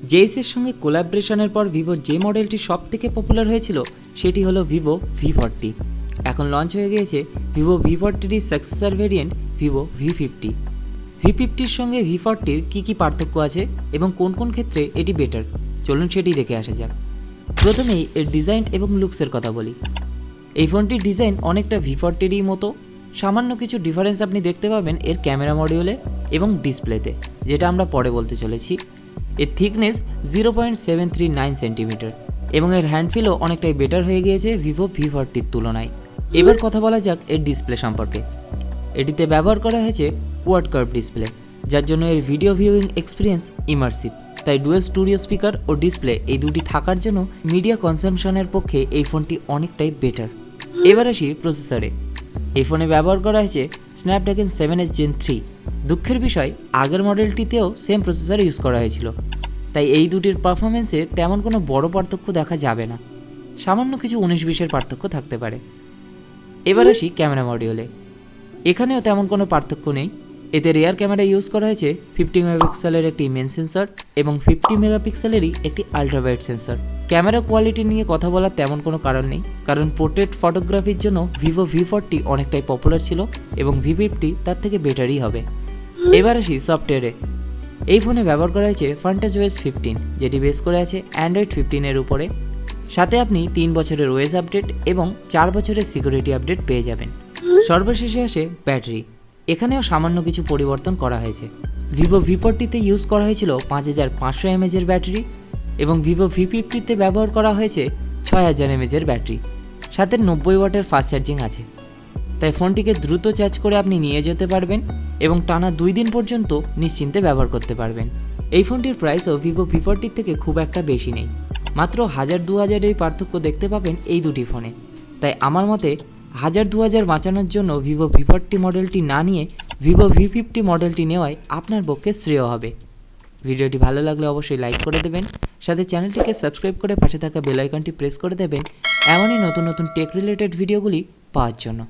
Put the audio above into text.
জেএসের সঙ্গে কোলাবরেশনের পর ভিভোর যে মডেলটি সব থেকে পপুলার হয়েছিল সেটি হলো ভিভো V40। এখন লঞ্চ হয়ে গিয়েছে Vivo V40 successor variant Vivo V50। V50-র সঙ্গে V40-র কী পার্থক্য আছে এবং কোন কোন ক্ষেত্রে এটি বেটার, চলুন সেটি দেখে আসা যাক। প্রথমেই এর ডিজাইন এবং লুকসের কথা বলি। এই ফোনটির ডিজাইন অনেকটা V40-রই মতো, সামান্য কিছু ডিফারেন্স আপনি দেখতে পাবেন এর ক্যামেরা মডিউলে এবং ডিসপ্লেতে, যেটা আমরা পরে বলতে চলেছি। এর থিকনেস 0.739 সেন্টিমিটার এবং এর হ্যান্ডফিলও অনেকটাই বেটার হয়ে গিয়েছে ভিভো V40-র তুলনায়। এবার কথা বলা যাক এর ডিসপ্লে সম্পর্কে। এটিতে ব্যবহার করা হয়েছে কোয়াড কার্ভ ডিসপ্লে, যার জন্য এর ভিডিও ভিউইং এক্সপিরিয়েন্স ইমার্সিভ। তাই ডুয়েল স্টুডিও স্পিকার ও ডিসপ্লে এই দুটি থাকার জন্য মিডিয়া কনজাম্পশনের পক্ষে এই ফোনটি অনেকটাই বেটার। এবার আসি প্রসেসরে। এই ফোনে ব্যবহার করা হয়েছে স্ন্যাপড্রাগন 7S Gen 3। দুঃখের বিষয়, আগের মডেলটিতেও সেম প্রসেসর ইউজ করা হয়েছিল, তাই এই দুটির পারফরমেন্সে তেমন কোনো বড় পার্থক্য দেখা যাবে না, সামান্য কিছু 19-20-এর পার্থক্য থাকতে পারে। এবার আসি ক্যামেরা মডিউলে। এখানেও তেমন কোনো পার্থক্য নেই। এতে রিয়ার ক্যামেরা ইউজ করা হয়েছে 50 মেগাপিক্সেলের একটি মেন সেন্সর এবং 50 মেগাপিক্সেলেরই একটি ultra wide sensor. Camera quality নিয়ে কথা বলার তেমন কোনো কারণ নেই, কারণ পোর্ট্রেট ফটোগ্রাফির জন্য ভিভো V40 অনেকটাই পপুলার ছিল এবং V50 তার থেকে বেটারই হবে। এবার আসি সফটওয়্যারে। এই ফোনে ব্যবহার করা হয়েছে ফান্টাচ OS 15, যেটি বেস করে আছে অ্যান্ড্রয়েড 15-এর উপরে। সাথে আপনি 3 বছরের ওএস আপডেট এবং 4 বছরের সিকিউরিটি আপডেট পেয়ে যাবেন। সর্বশেষে আসে ব্যাটারি। এখানেও সামান্য কিছু পরিবর্তন করা হয়েছে। ভিভো V40-তে ইউজ করা হয়েছিল 5500 mAh-এর ব্যাটারি এবং ভিভো V50-তে ব্যবহার করা হয়েছে 6000 mAh-এর ব্যাটারি। সাথে 90 ওয়াটের ফাস্ট চার্জিং আছে, তাই ফোনটিকে দ্রুত চার্জ করে আপনি নিয়ে যেতে পারবেন এবং টানা 2 দিন পর্যন্ত নিশ্চিন্তে ব্যবহার করতে পারবেন। এই ফোনটির প্রাইসও ভিভো V40 থেকে খুব একটা বেশি নেই, মাত্র 1000-2000 এই পার্থক্য দেখতে পাবেন এই দুটি ফোনে। তাই আমার মতে 1000-2000 বাঁচানোর জন্য ভিভো V40 মডেলটি না নিয়ে ভিভো V50 মডেলটি নেওয়াই আপনার পক্ষে শ্রেয় হবে। ভিডিওটি ভালো লাগলে অবশ্যই লাইক করে দেবেন, সাথে চ্যানেলটিকে সাবস্ক্রাইব করে পাশে থাকা বেল আইকনটি প্রেস করে দেবেন এমনই নতুন নতুন টেক রিলেটেড ভিডিওগুলি পাওয়ার জন্য।